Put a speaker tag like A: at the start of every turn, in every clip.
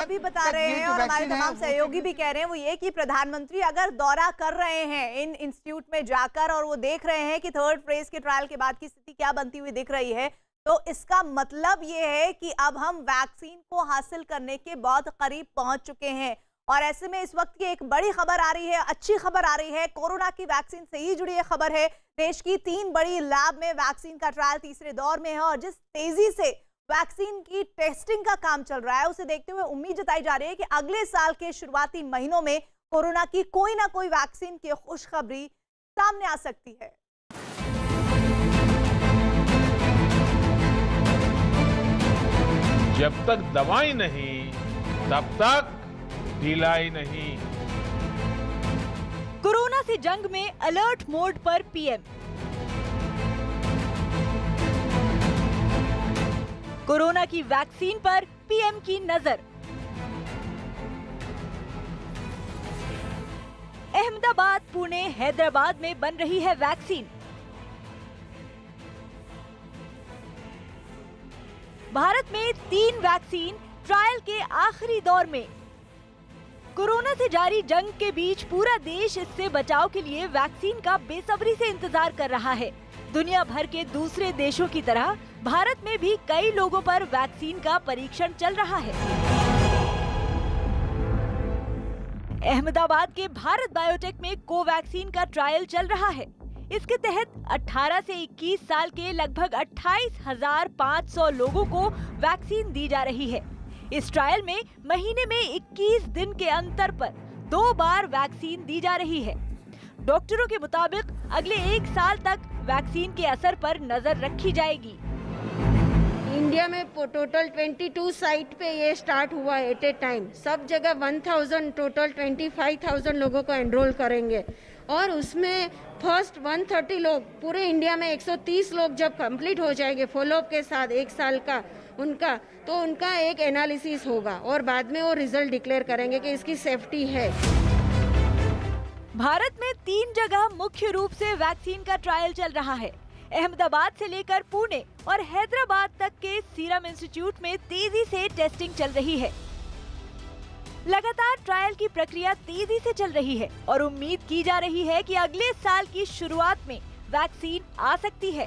A: अभी बता रहे हैं और हमारे तमाम सहयोगी भी कह रहे हैं वो ये कि प्रधानमंत्री अगर दौरा कर रहे हैं इन इंस्टीट्यूट में जाकर और वो देख रहे हैं कि थर्ड फेज के ट्रायल के बाद की स्थिति क्या बनती हुई दिख रही है, तो इसका मतलब ये है कि अब हम वैक्सीन को हासिल करने के बहुत करीब पहुंच चुके हैं। और ऐसे में इस वक्त की एक बड़ी खबर आ रही है, अच्छी खबर आ रही है, कोरोना की वैक्सीन से ही जुड़ी ये खबर है। देश की 3 बड़ी लैब में वैक्सीन का ट्रायल तीसरे दौर में है और जिस तेजी से वैक्सीन की टेस्टिंग का काम चल रहा है उसे देखते हुए उम्मीद जताई जा रही है कि अगले साल के शुरुआती महीनों में कोरोना की कोई ना कोई वैक्सीन की खुशखबरी सामने आ सकती है।
B: जब तक दवाई नहीं तब तक ढिलाई नहीं।
C: कोरोना से जंग में अलर्ट मोड पर पीएम। कोरोना की वैक्सीन पर पीएम की नजर। अहमदाबाद, पुणे, हैदराबाद में बन रही है वैक्सीन। भारत में 3 वैक्सीन ट्रायल के आखिरी दौर में। कोरोना से जारी जंग के बीच पूरा देश इससे बचाव के लिए वैक्सीन का बेसब्री से इंतजार कर रहा है। दुनिया भर के दूसरे देशों की तरह भारत में भी कई लोगों पर वैक्सीन का परीक्षण चल रहा है। अहमदाबाद के भारत बायोटेक में कोवैक्सीन का ट्रायल चल रहा है। इसके तहत 18 से 21 साल के लगभग 28,500 लोगों को वैक्सीन दी जा रही है। इस ट्रायल में महीने में 21 दिन के अंतर पर 2 बार वैक्सीन दी जा रही है। डॉक्टरों के मुताबिक अगले 1 साल तक वैक्सीन के असर पर नजर रखी जाएगी।
D: इंडिया में टोटल 22 साइट पे ये स्टार्ट हुआ है एट ए टाइम। सब जगह 1000 टोटल 25,000 लोगों को एनरोल करेंगे और उसमें फर्स्ट 130 लोग पूरे इंडिया में 130 लोग जब कंप्लीट हो जाएंगे फॉलोअप के साथ 1 साल का उनका एक एनालिसिस होगा और बाद में वो रिजल्ट डिक्लेयर करेंगे कि इसकी सेफ्टी है।
C: भारत में 3 जगह मुख्य रूप से वैक्सीन का ट्रायल चल रहा है। अहमदाबाद से लेकर पुणे और हैदराबाद तक के सीरम इंस्टीट्यूट में तेजी से टेस्टिंग चल रही है। लगातार ट्रायल की प्रक्रिया तेजी से चल रही है और उम्मीद की जा रही है कि अगले साल की शुरुआत में वैक्सीन आ सकती है।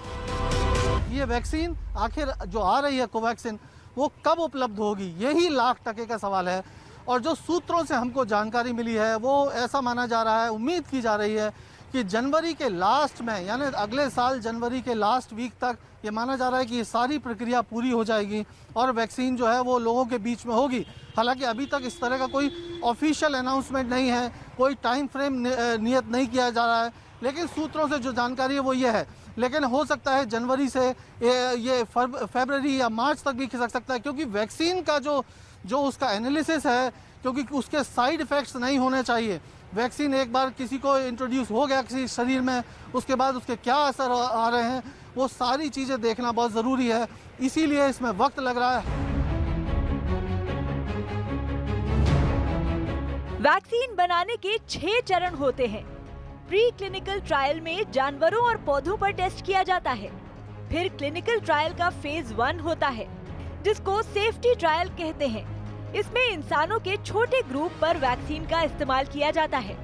E: ये वैक्सीन आखिर जो आ रही है कोवैक्सीन वो कब उपलब्ध होगी, यही लाख टके का सवाल है। और जो सूत्रों से हमको जानकारी मिली है वो ऐसा माना जा रहा है, उम्मीद की जा रही है कि जनवरी के लास्ट में यानी अगले साल जनवरी के लास्ट वीक तक ये माना जा रहा है कि ये सारी प्रक्रिया पूरी हो जाएगी और वैक्सीन जो है वो लोगों के बीच में होगी। हालांकि अभी तक इस तरह का कोई ऑफिशियल अनाउंसमेंट नहीं है, कोई टाइम फ्रेम नियत नहीं किया जा रहा है, लेकिन सूत्रों से जो जानकारी है वो ये है। लेकिन हो सकता है जनवरी से ये फरवरी या मार्च तक भी खिसक सकता है, क्योंकि वैक्सीन का जो उसका एनालिसिस है, क्योंकि उसके साइड इफ़ेक्ट्स नहीं होने चाहिए। वैक्सीन एक बार किसी को इंट्रोड्यूस हो गया किसी शरीर में, उसके बाद उसके क्या असर आ रहे हैं वो सारी चीज़ें देखना बहुत ज़रूरी है, इसीलिए इसमें वक्त लग रहा है।
C: वैक्सीन बनाने के 6 चरण होते हैं। प्री क्लिनिकल ट्रायल में जानवरों और पौधों पर टेस्ट किया जाता है। फिर क्लिनिकल ट्रायल का फेज 1 होता है जिसको सेफ्टी ट्रायल कहते हैं। इसमें इंसानों के छोटे ग्रुप पर वैक्सीन का इस्तेमाल किया जाता है।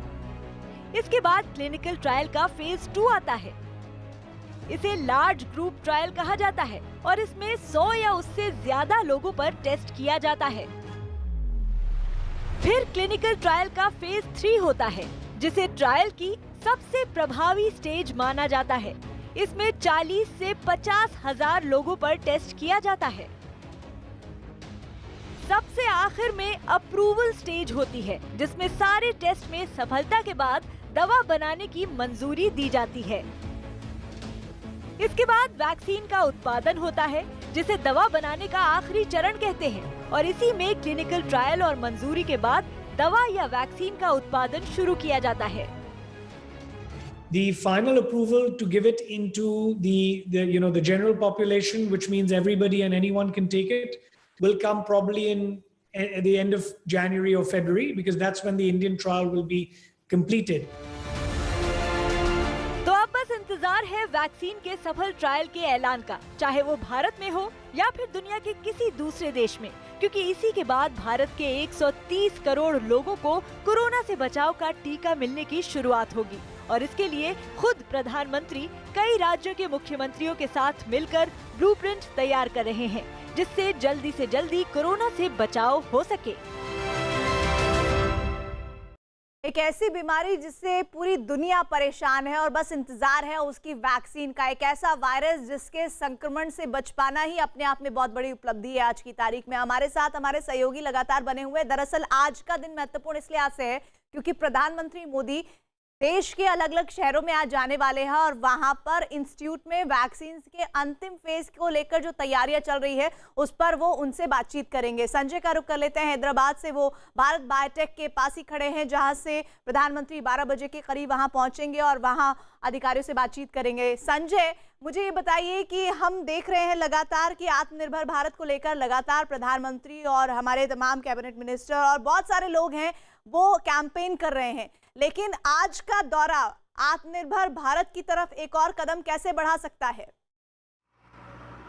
C: इसके बाद क्लिनिकल ट्रायल का फेज 2 आता है। इसे लार्ज ग्रुप ट्रायल कहा जाता है और इसमें 100 या उससे ज्यादा लोगों पर टेस्ट किया जाता है। फिर क्लिनिकल ट्रायल का फेज 3 होता है जिसे ट्रायल की सबसे प्रभावी स्टेज माना जाता है। इसमें 40 से 50,000 लोगों पर टेस्ट किया जाता है। सबसे आखिर में अप्रूवल स्टेज होती है जिसमें सारे टेस्ट में सफलता के बाद दवा बनाने की मंजूरी दी जाती है। इसके बाद वैक्सीन का उत्पादन होता है जिसे दवा बनाने का आखिरी चरण कहते हैं और इसी में क्लिनिकल ट्रायल और मंजूरी के बाद दवा या वैक्सीन का उत्पादन शुरू किया जाता है।
F: The final approval to give it into the general population, which means everybody and anyone can take it, will come probably at the end of January or February, because that's when the Indian trial will be completed.
C: तो अब बस इंतजार है vaccine के सफल trial के ऐलान का, चाहे वो भारत में हो या फिर दुनिया के किसी दूसरे देश में। क्योंकि इसी के बाद भारत के 130 करोड़ लोगों को कोरोना से बचाव का टीका मिलने की शुरुआत होगी और इसके लिए खुद प्रधानमंत्री कई राज्यों के मुख्यमंत्रियों के साथ मिलकर ब्लूप्रिंट तैयार कर रहे हैं, जिससे जल्दी से जल्दी कोरोना से बचाव हो सके।
A: एक ऐसी बीमारी जिससे पूरी दुनिया परेशान है और बस इंतजार है उसकी वैक्सीन का। एक ऐसा वायरस जिसके संक्रमण से बच पाना ही अपने आप में बहुत बड़ी उपलब्धि है आज की तारीख में। हमारे साथ हमारे सहयोगी लगातार बने हुए। दरअसल आज का दिन महत्वपूर्ण इस लिहाज से है क्योंकि प्रधानमंत्री मोदी देश के अलग अलग शहरों में आज जाने वाले हैं और वहां पर इंस्टीट्यूट में वैक्सीन के अंतिम फेज को लेकर जो तैयारियां चल रही है उस पर वो उनसे बातचीत करेंगे। संजय का रुख कर लेते हैं हैदराबाद से। वो भारत बायोटेक के पास ही खड़े हैं जहां से प्रधानमंत्री 12 बजे के करीब वहां पहुंचेंगे और वहां अधिकारियों से बातचीत करेंगे। संजय, मुझे ये बताइए कि हम देख रहे हैं लगातार कि आत्मनिर्भर भारत को लेकर लगातार प्रधानमंत्री और हमारे तमाम कैबिनेट मिनिस्टर और बहुत सारे लोग हैं वो कैंपेन कर रहे हैं, लेकिन आज का दौरा आत्मनिर्भर भारत की तरफ एक और कदम कैसे बढ़ा सकता है?